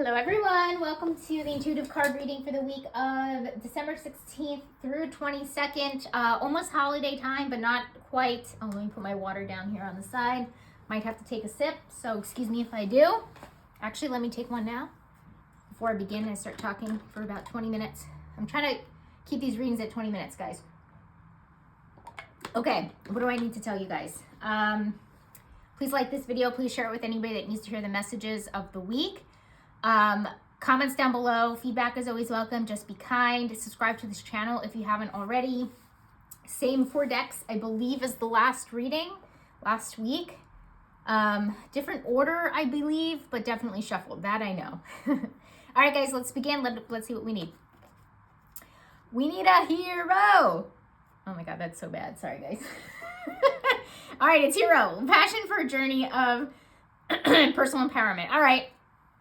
Hello everyone, welcome to the intuitive card reading for the week of December 16th through 22nd. Almost holiday time, but not quite. Oh, let me put my water down here on the side. Might have to take a sip, so excuse me if I do. Actually, let me take one now before I begin and start talking for about 20 minutes. I'm trying to keep these readings at 20 minutes, guys. Okay, what do I need to tell you guys? Please like this video. Please share it with anybody that needs to hear the messages of the week. Comments down below. Feedback is always welcome. Just be kind. Subscribe to this channel if you haven't already. Same for decks, I believe, as the last reading last week. Different order, I believe, but definitely shuffled. That I know. All right, guys, let's begin. Let's see what we need. We need a hero. Oh my God, that's so bad. Sorry, guys. All right, it's hero. Passion for a journey of personal empowerment. All right.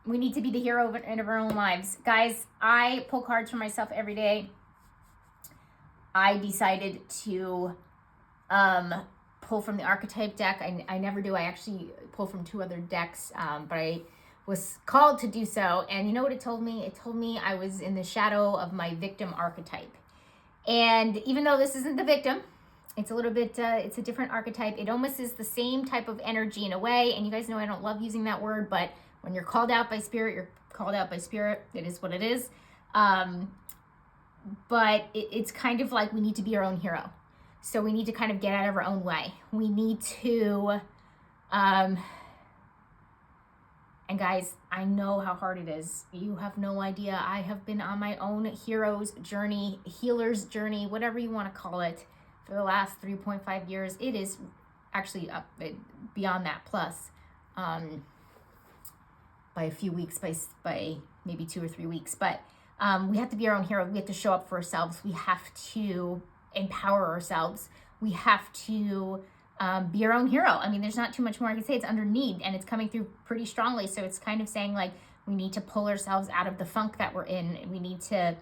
We need to be the hero in our own lives. Guys, I pull cards for myself every day. I decided to pull from the archetype deck. I never do. I actually pull from two other decks, but I was called to do so. And you know what it told me? It told me I was in the shadow of my victim archetype. And even though this isn't the victim, it's a little bit, it's a different archetype. It almost is the same type of energy in a way. And you guys know I don't love using that word, but when you're called out by spirit, you're called out by spirit. It is what it is. But it's kind of like we need to be our own hero. So we need to kind of get out of our own way. We need to, and guys, I know how hard it is. You have no idea. I have been on my own hero's journey, healer's journey, whatever you want to call it, for the last 3.5 years. It is actually up beyond that plus. By a few weeks, by maybe 2 or 3 weeks. But we have to be our own hero. We have to show up for ourselves. We have to empower ourselves. We have to be our own hero. I mean, there's not too much more I can say. It's under need, and it's coming through pretty strongly. So it's kind of saying, like, we need to pull ourselves out of the funk that we're in. We need to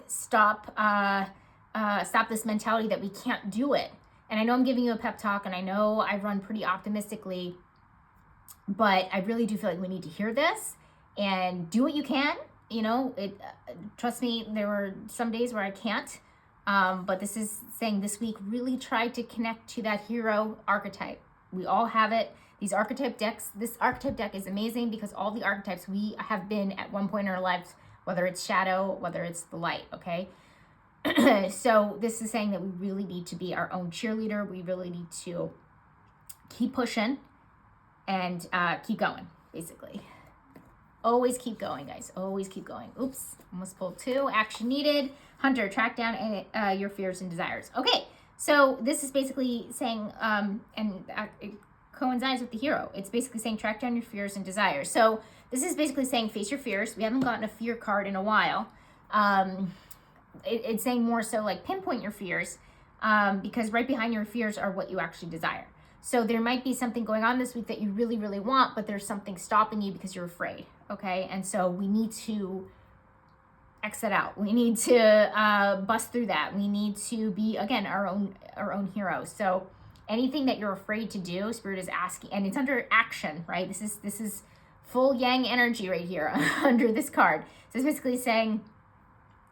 stop this mentality that we can't do it. And I know I'm giving you a pep talk, and I know I run pretty optimistically, but I really do feel like we need to hear this and do what you can. You know, trust me, there were some days where I can't. But this is saying this week, really try to connect to that hero archetype. We all have it. These archetype decks, this archetype deck is amazing because all the archetypes we have been at one point in our lives, whether it's shadow, whether it's the light, okay? So this is saying that we really need to be our own cheerleader. We really need to keep pushing and keep going, basically. Always keep going, guys. Always keep going. Oops, almost pulled two. Action needed. Hunter, track down your fears and desires. Okay, so this is basically saying, and it coincides with the hero. It's basically saying track down your fears and desires. So this is basically saying face your fears. We haven't gotten a fear card in a while. It's saying more so like pinpoint your fears, because right behind your fears are what you actually desire. So there might be something going on this week that you really, really want, but there's something stopping you because you're afraid, okay? And so we need to exit out. We need to bust through that. We need to be, again, our own hero. So anything that you're afraid to do, Spirit is asking, and it's under action, right? This is full yang energy right here under this card. So it's basically saying,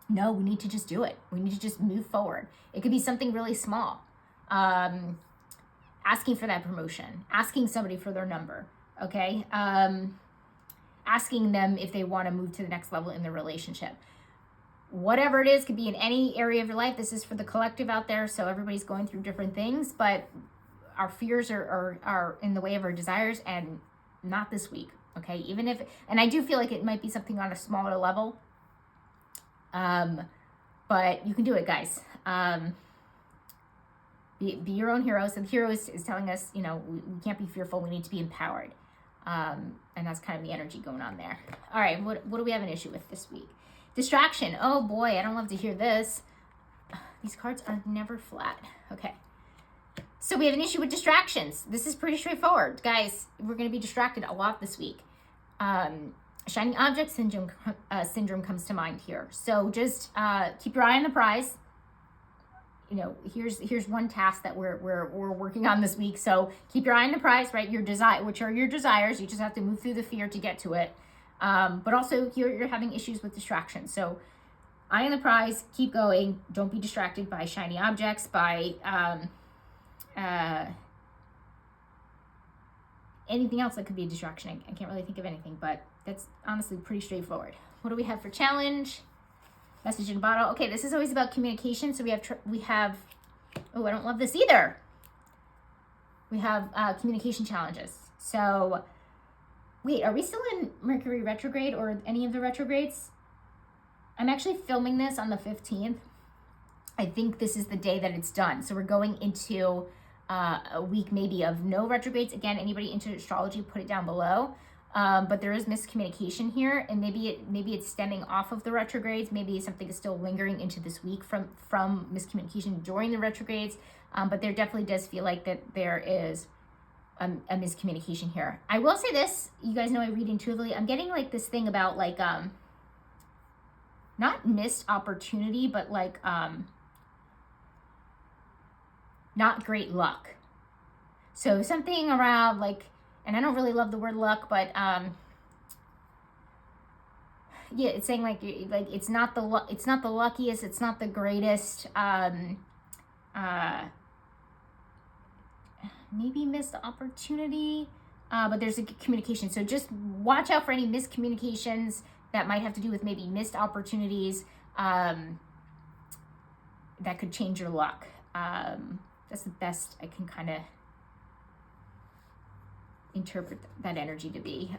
no, we need to just do it. We need to just move forward. It could be something really small. Asking for that promotion, asking somebody for their number, okay? Asking them if they want to move to the next level in their relationship. Whatever it is, could be in any area of your life. This is for the collective out there, so everybody's going through different things, but our fears are in the way of our desires, and not this week, okay? Even if, and I do feel like it might be something on a smaller level, but you can do it, guys. Be your own hero. So the hero is telling us, you know, we can't be fearful. We need to be empowered. And that's kind of the energy going on there. All right, what do we have an issue with this week? Distraction. Oh boy, I don't love to hear this. These cards are never flat. Okay. So we have an issue with distractions. This is pretty straightforward. Guys, we're going to be distracted a lot this week. Shiny object syndrome comes to mind here. So just keep your eye on the prize. you know, here's one task that we're working on this week. So keep your eye on the prize, right? Your desire, which are your desires. You just have to move through the fear to get to it. But also you're having issues with distractions. So eye on the prize, keep going. Don't be distracted by shiny objects, by anything else that could be a distraction. I can't really think of anything, but that's honestly pretty straightforward. What do we have for challenge? Message in a bottle. Okay, this is always about communication. So we have, oh, I don't love this either. We have communication challenges. So wait, are we still in Mercury retrograde or any of the retrogrades? I'm actually filming this on the 15th. I think this is the day that it's done. So we're going into a week maybe of no retrogrades. Again, anybody into astrology, put it down below. But there is miscommunication here, and maybe it's stemming off of the retrogrades. Maybe something is still lingering into this week from miscommunication during the retrogrades. But there definitely does feel like that there is a miscommunication here. I will say this, you guys know I read intuitively. I'm getting like this thing about like not missed opportunity, but like not great luck. So something around like, and I don't really love the word luck, but yeah, it's saying like it's not the luckiest, it's not the greatest. Maybe missed opportunity, but there's a communication. So just watch out for any miscommunications that might have to do with maybe missed opportunities that could change your luck. That's the best I can kind of interpret that energy to be.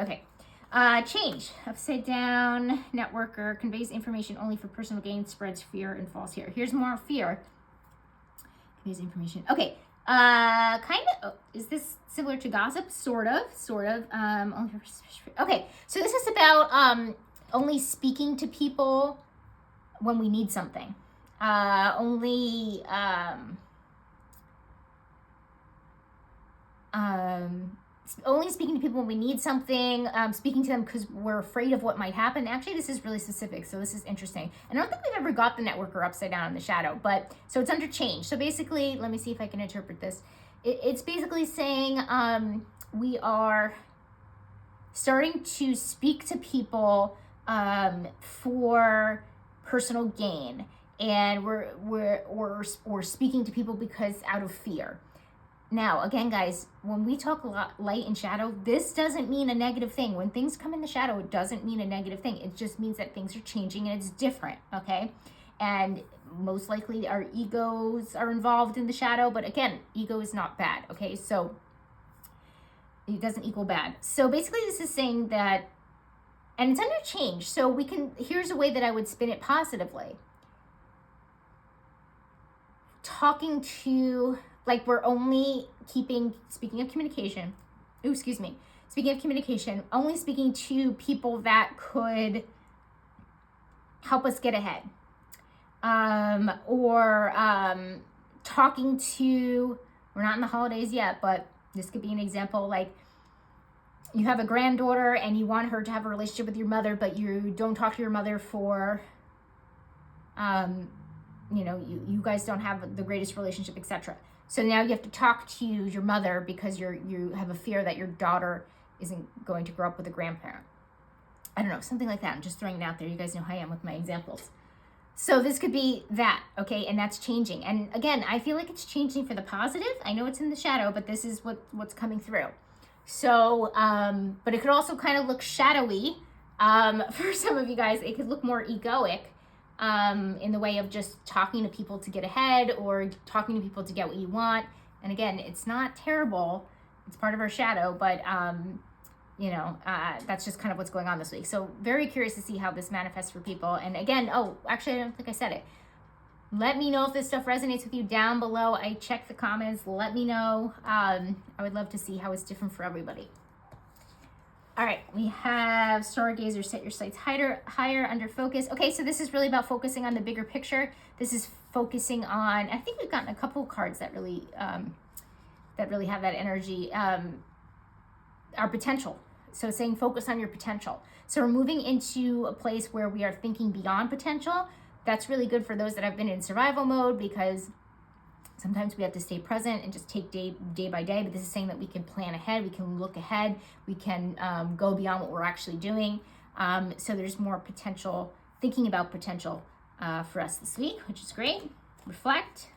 Okay. Change. Upside down. Networker. Conveys information only for personal gain. Spreads fear and falls here. Here's more fear. Conveys information. Okay. Kind of, is this similar to gossip? Sort of. Only for, okay. So this is about only speaking to people when we need something. Only speaking to people when we need something, speaking to them because we're afraid of what might happen. Actually, this is really specific, so this is interesting. And I don't think we've ever got the networker upside down in the shadow, but so it's under change. So basically, let me see if I can interpret this. It's basically saying we are starting to speak to people for personal gain, and we're speaking to people because out of fear. Now, again, guys, when we talk a lot light and shadow, this doesn't mean a negative thing. When things come in the shadow, it doesn't mean a negative thing. It just means that things are changing and it's different, okay? And most likely our egos are involved in the shadow, but again, ego is not bad, okay? So it doesn't equal bad. So basically this is saying that, and it's under change, so we can, here's a way that I would spin it positively. Talking to, like we're only speaking of communication, only speaking to people that could help us get ahead. Or talking to, we're not in the holidays yet, but this could be an example, like you have a granddaughter and you want her to have a relationship with your mother, but you don't talk to your mother for, you know, you guys don't have the greatest relationship, etc. So now you have to talk to your mother because you have a fear that your daughter isn't going to grow up with a grandparent. I don't know, something like that. I'm just throwing it out there. You guys know how I am with my examples. So this could be that, okay? And that's changing. And again, I feel like it's changing for the positive. I know it's in the shadow, but this is what's coming through. So, but it could also kind of look shadowy. For some of you guys, it could look more egoic. In the way of just talking to people to get ahead or talking to people to get what you want. And again, it's not terrible. It's part of our shadow, but, you know, that's just kind of what's going on this week. So very curious to see how this manifests for people. And again, oh, actually, I don't think I said it. Let me know if this stuff resonates with you down below. I check the comments. Let me know. I would love to see how it's different for everybody. All right, we have Stargazer, set your sights higher, under focus. Okay, so this is really about focusing on the bigger picture. This is focusing on, I think we've gotten a couple of cards that really have that energy, our potential. So saying focus on your potential. So we're moving into a place where we are thinking beyond potential. that's really good for those that have been in survival mode, because sometimes we have to stay present and just take day by day. But this is saying that we can plan ahead, we can look ahead, we can go beyond what we're actually doing. So there's more potential, thinking about potential for us this week, which is great. Reflect.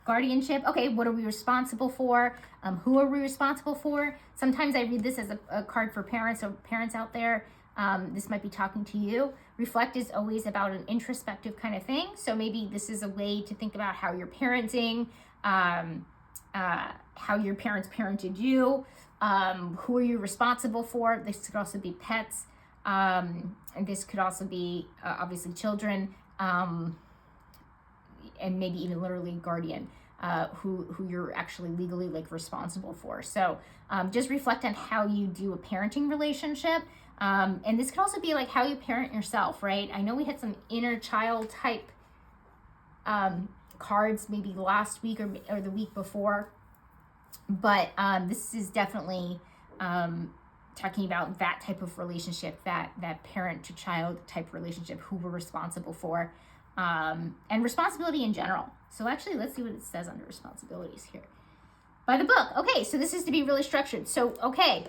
Guardianship. Okay, what are we responsible for? Who are we responsible for? Sometimes I read this as a card for parents, or parents out there. This might be talking to you. Reflect is always about an introspective kind of thing. So maybe this is a way to think about how you're parenting, how your parents parented you, who are you responsible for. This could also be pets. And this could also be obviously children, and maybe even literally guardian, who you're actually legally like responsible for. So just reflect on how you do a parenting relationship. And this could also be like how you parent yourself, right? I know we had some inner child type cards maybe last week or the week before, but this is definitely talking about that type of relationship, that parent to child type relationship, who we're responsible for, and responsibility in general. So actually, let's see what it says under responsibilities here by the book. Okay, so this is to be really structured. So, okay,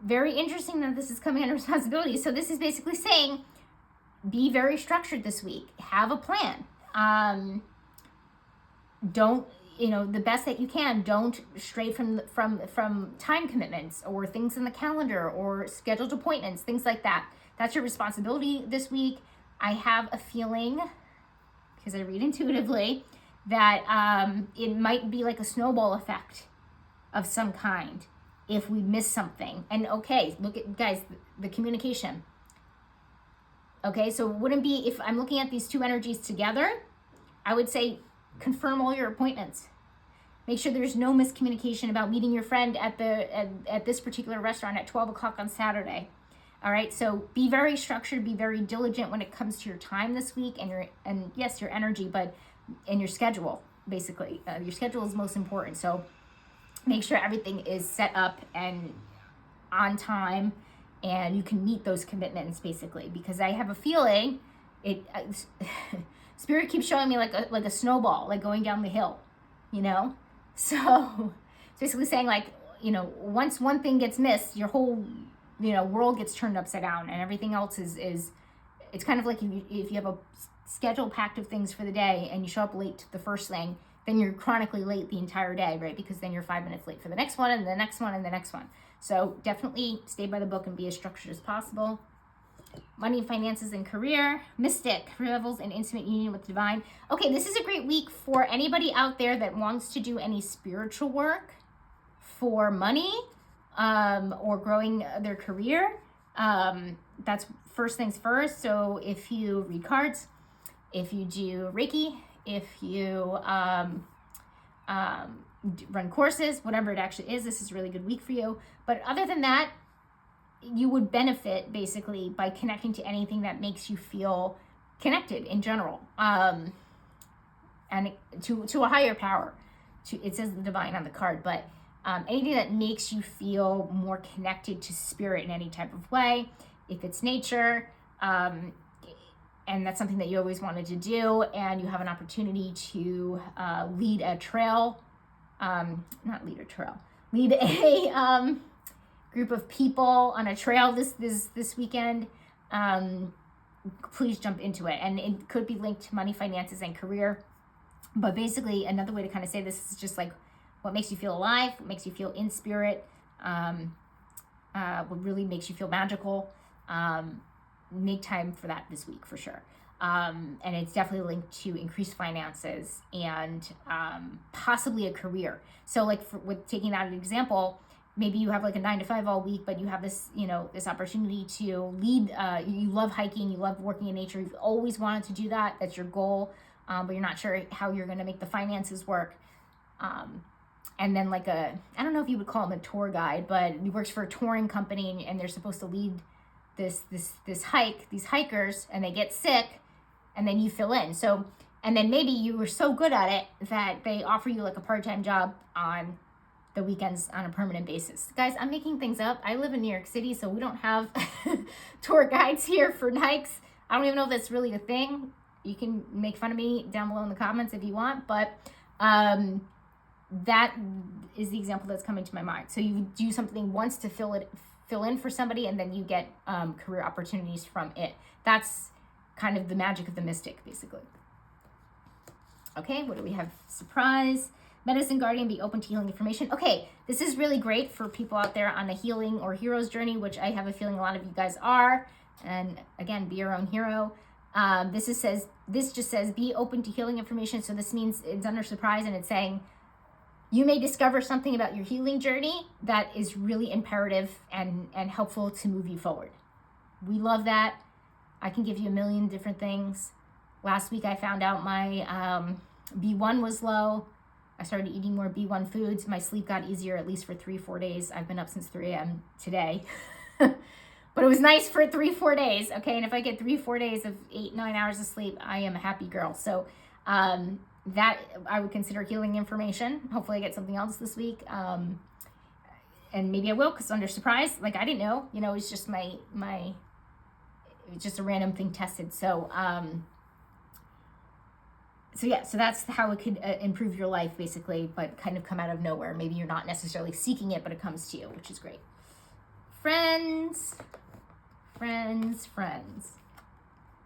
very interesting that this is coming under responsibility. So this is basically saying, be very structured this week. Have a plan. Don't, the best that you can. Don't stray from time commitments or things in the calendar or scheduled appointments, things like that. That's your responsibility this week. I have a feeling, because I read intuitively, that it might be like a snowball effect of some kind if we miss something. And okay, look at, guys, the communication. Okay, so it wouldn't be, if I'm looking at these two energies together, I would say confirm all your appointments. Make sure there's no miscommunication about meeting your friend at this particular restaurant at 12 o'clock on Saturday. All right, so be very structured, be very diligent when it comes to your time this week, and yes, your energy, and your schedule, basically. Your schedule is most important. So make sure everything is set up and on time, and you can meet those commitments, basically, because I have a feeling Spirit keeps showing me like a snowball, like going down the hill, So it's basically saying, like, once one thing gets missed, your whole, world gets turned upside down, and everything else is it's kind of like if you have a schedule packed of things for the day and you show up late to the first thing, then you're chronically late the entire day, right? Because then you're 5 minutes late for the next one, and the next one, and the next one. So definitely stay by the book and be as structured as possible. Money, finances, and career. Mystic, revels in intimate union with divine. Okay, this is a great week for anybody out there that wants to do any spiritual work for money, or growing their career. That's first things first. So if you read cards, if you do Reiki, if you run courses, whatever it actually is, this is a really good week for you. But other than that, you would benefit basically by connecting to anything that makes you feel connected in general, and to a higher power. It says the divine on the card, but anything that makes you feel more connected to spirit in any type of way. If it's nature, and that's something that you always wanted to do, and you have an opportunity to lead a group of people on a trail this weekend, please jump into it. And it could be linked to money, finances, and career. But basically, another way to kind of say this is just like what makes you feel alive, what makes you feel in spirit, what really makes you feel magical. Make time for that this week for sure. And it's definitely linked to increased finances and possibly a career. So like with taking that as an example, maybe you have like a 9-to-5 all week, but you have this, this opportunity to lead. You love hiking, you love working in nature. You've always wanted to do that. That's your goal, but you're not sure how you're going to make the finances work. And then like I don't know if you would call him a tour guide, but he works for a touring company, and they're supposed to lead these hikers, and they get sick, and then you fill in. So, and then maybe you were so good at it that they offer you like a part-time job on the weekends on a permanent basis. Guys, I'm making things up. I live in New York City, so we don't have tour guides here for hikes. I don't even know if that's really a thing. You can make fun of me down below in the comments if you want, but that is the example that's coming to my mind. So you do something once to fill in for somebody, and then you get career opportunities from it. That's kind of the magic of the mystic, basically. Okay, what do we have? Surprise. Medicine Guardian, be open to healing information. Okay, this is really great for people out there on a healing or hero's journey, which I have a feeling a lot of you guys are. And again, be your own hero. This just says be open to healing information. So this means it's under surprise, and it's saying you may discover something about your healing journey that is really imperative and helpful to move you forward. We love that. I can give you a million different things. Last week I found out my B1 was low. I started eating more B1 foods. My sleep got easier, at least for 3-4 days. I've been up since 3 a.m. today. But it was nice for 3-4 days, okay? And if I get 3-4 days of 8-9 hours of sleep, I am a happy girl. So that I would consider healing information. Hopefully I get something else this week. And maybe I will, because under surprise, like I didn't know, you know, it's just it's just a random thing tested. So, so yeah, so that's how it could improve your life, basically, but kind of come out of nowhere. Maybe you're not necessarily seeking it, but it comes to you, which is great. Friends.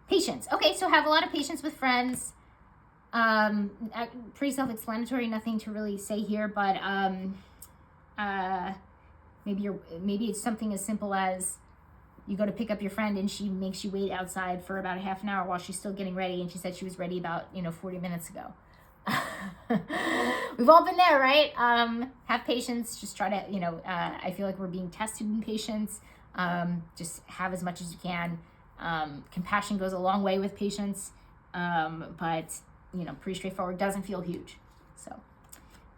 Patience. Okay, so have a lot of patience with friends. Pretty self-explanatory, nothing to really say here, but maybe it's something as simple as you go to pick up your friend and she makes you wait outside for about a half an hour while she's still getting ready, and she said she was ready about 40 minutes ago. We've all been there, right? Have patience. Just try to, I feel like we're being tested in patience. Just have as much as you can. Compassion goes a long way with patience, but pretty straightforward. Doesn't feel huge. So,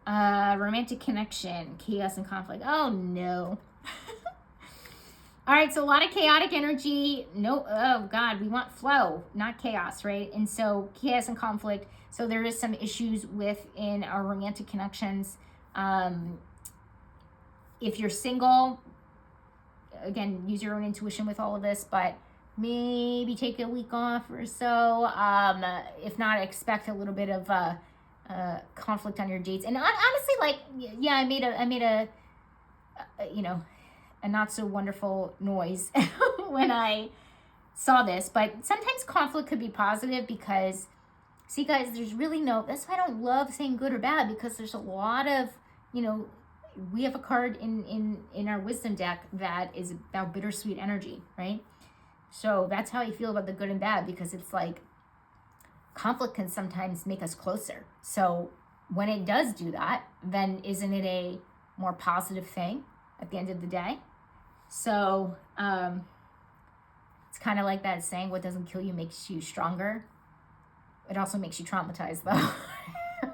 romantic connection, chaos and conflict. Oh no. All right, so a lot of chaotic energy. No, oh God, we want flow, not chaos, right? And so chaos and conflict. So there is some issues within our romantic connections. If you're single, again, use your own intuition with all of this, but maybe take a week off or so. If not, expect a little bit of conflict on your dates. And honestly, like, yeah, I made a not so wonderful noise when I saw this, but sometimes conflict could be positive because, see guys, there's really that's why I don't love saying good or bad, because there's a lot of, we have a card in our wisdom deck that is about bittersweet energy, right? So that's how I feel about the good and bad, because it's like conflict can sometimes make us closer. So when it does do that, then isn't it a more positive thing at the end of the day? So it's kind of like that saying, what doesn't kill you makes you stronger. It also makes you traumatized, though.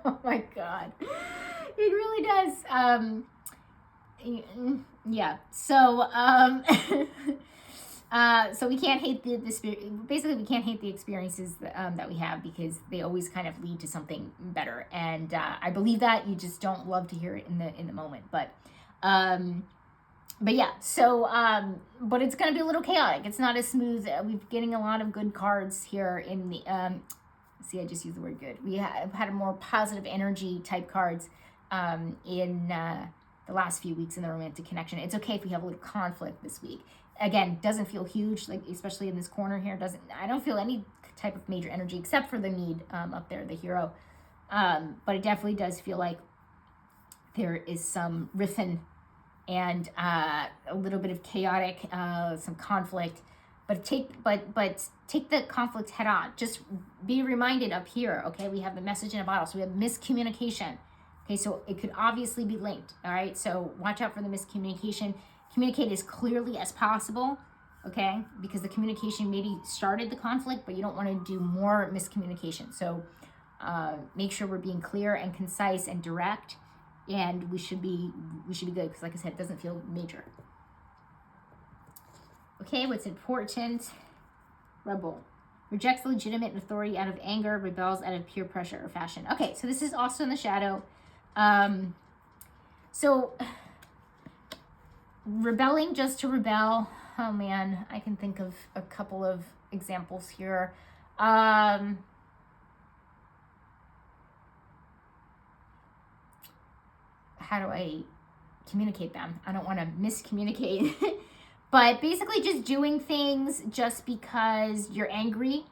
Oh my God. It really does. Yeah. So so we can't hate basically we can't hate the experiences that we have, because they always kind of lead to something better. And I believe that. You just don't love to hear it in the moment. But yeah, so, but it's going to be a little chaotic. It's not as smooth. We're getting a lot of good cards here in the, see, I just used the word good. We have had a more positive energy type cards in the last few weeks in the romantic connection. It's okay if we have a little conflict this week. Again, doesn't feel huge, like especially in this corner here. I don't feel any type of major energy except for the need up there, the hero. But it definitely does feel like there is some riffing and a little bit of chaotic, some conflict, but take the conflict head on. Just be reminded up here, okay? We have the message in a bottle, so we have miscommunication. Okay, so it could obviously be linked, all right? So watch out for the miscommunication. Communicate as clearly as possible, okay? Because the communication maybe started the conflict, but you don't want to do more miscommunication. So make sure we're being clear and concise and direct. And we should be good, because like I said, it doesn't feel major. Okay, what's important? Rebel. Rejects legitimate authority out of anger, rebels out of peer pressure or fashion. Okay, so this is also in the shadow. So rebelling just to rebel. Oh man, I can think of a couple of examples here. how do I communicate them? I don't want to miscommunicate. But basically just doing things just because you're angry.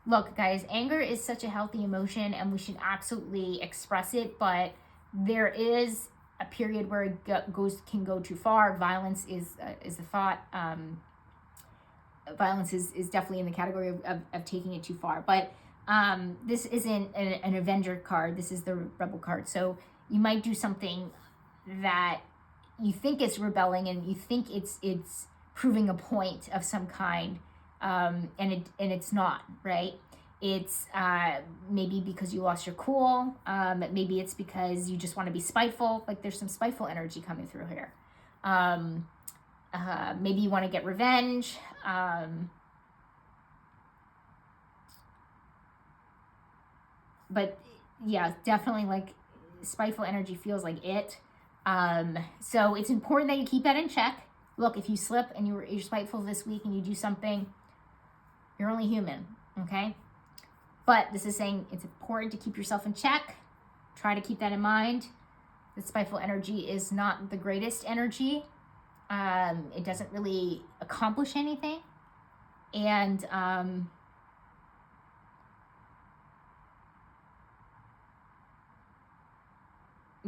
Look, guys, anger is such a healthy emotion and we should absolutely express it, but there is a period where it can go too far. Violence is a thought. Violence is definitely in the category of taking it too far. But this isn't an Avenger card. This is the Rebel card. So you might do something that you think is rebelling and you think it's proving a point of some kind, and it's not, right? It's maybe because you lost your cool. Maybe it's because you just want to be spiteful. Like there's some spiteful energy coming through here. Maybe you want to get revenge. But yeah, definitely like spiteful energy feels like it. So it's important that you keep that in check. Look, if you slip and you're spiteful this week and you do something, you're only human, okay? But this is saying it's important to keep yourself in check. Try to keep that in mind. The spiteful energy is not the greatest energy. It doesn't really accomplish anything. And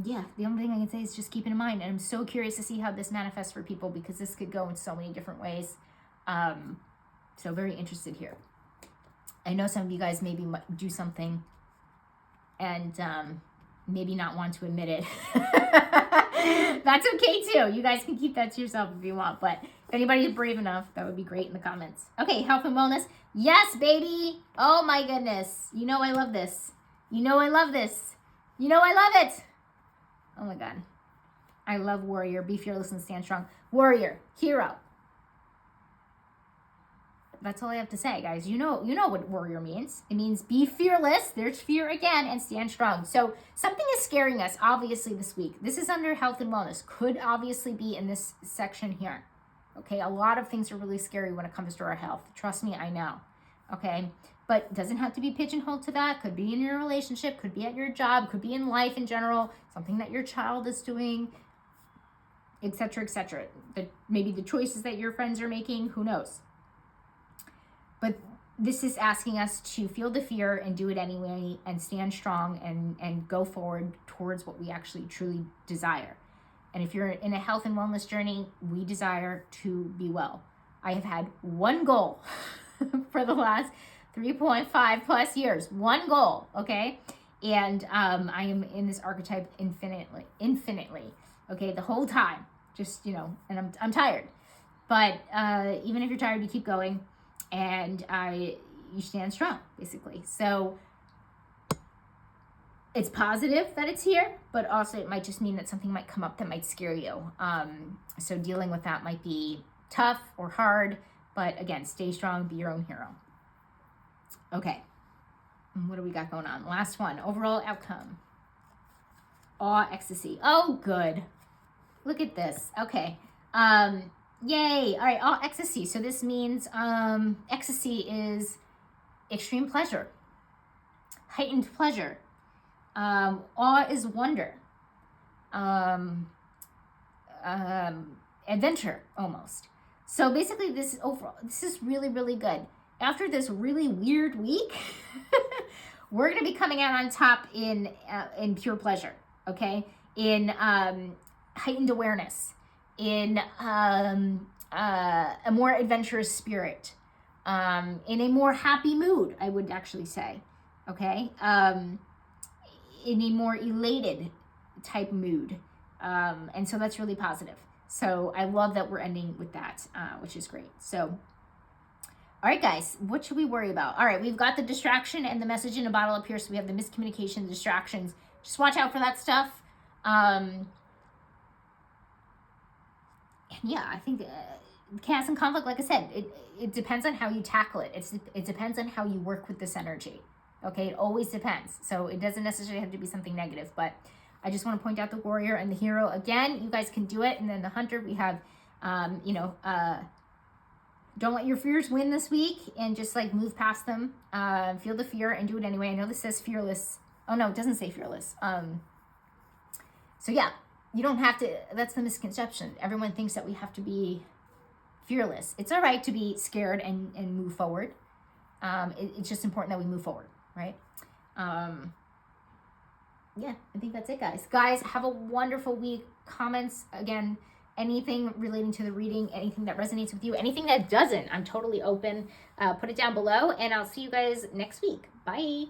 yeah, the only thing I can say is just keep it in mind. And I'm so curious to see how this manifests for people because this could go in so many different ways. So very interested here. I know some of you guys maybe do something and maybe not want to admit it. That's okay too. You guys can keep that to yourself if you want. But if anybody's brave enough, that would be great in the comments. Okay, health and wellness. Yes, baby. Oh my goodness. You know I love this. You know I love this. You know I love it. Oh my God. I love warrior. Be fearless and stand strong. Warrior. Hero. That's all I have to say, guys. You know what warrior means. It means be fearless. There's fear again, and stand strong. So something is scaring us, obviously, this week. This is under health and wellness. Could obviously be in this section here. Okay, a lot of things are really scary when it comes to our health. Trust me, I know. Okay, but it doesn't have to be pigeonholed to that. Could be in your relationship, could be at your job, could be in life in general, something that your child is doing, etc., etc. Maybe the choices that your friends are making, who knows? But this is asking us to feel the fear and do it anyway and stand strong and go forward towards what we actually truly desire. And if you're in a health and wellness journey, we desire to be well. I have had one goal for the last 3.5 plus years. One goal, okay? And I am in this archetype infinitely, okay, the whole time. Just, and I'm tired. But even if you're tired, you keep going. And you stand strong, basically. So it's positive that it's here, but also it might just mean that something might come up that might scare you. So dealing with that might be tough or hard, but again, stay strong, be your own hero. Okay, what do we got going on? Last one, overall outcome. Awe, ecstasy. Oh, good. Look at this. Okay. Yay. All right. Oh, ecstasy. So this means ecstasy is extreme pleasure, heightened pleasure. Awe is wonder. Adventure almost. So basically this is really, really good. After this really weird week, we're going to be coming out on top in pure pleasure. Okay. In heightened awareness. In a more adventurous spirit, in a more happy mood, I would actually say, okay, in a more elated type mood, and so that's really positive. So I love that we're ending with that, which is great. So, all right, guys, what should we worry about? All right, we've got the distraction and the message in a bottle up here, so we have the miscommunication, the distractions. Just watch out for that stuff. Yeah, I think chaos and conflict, like I said, it depends on how you tackle it. It depends on how you work with this energy. Okay, it always depends. So it doesn't necessarily have to be something negative, but I just want to point out the warrior and the hero again. You guys can do it. And then the hunter, we have, don't let your fears win this week, and just like move past them. Feel the fear and do it anyway. I know this says fearless. Oh no, it doesn't say fearless. So yeah, you don't have to. That's the misconception. Everyone thinks that we have to be fearless. It's all right to be scared and move forward. It's just important that we move forward, right? Yeah, I think that's it, guys. Guys, have a wonderful week. Comments, again, anything relating to the reading, anything that resonates with you, anything that doesn't, I'm totally open. Put it down below, and I'll see you guys next week. Bye.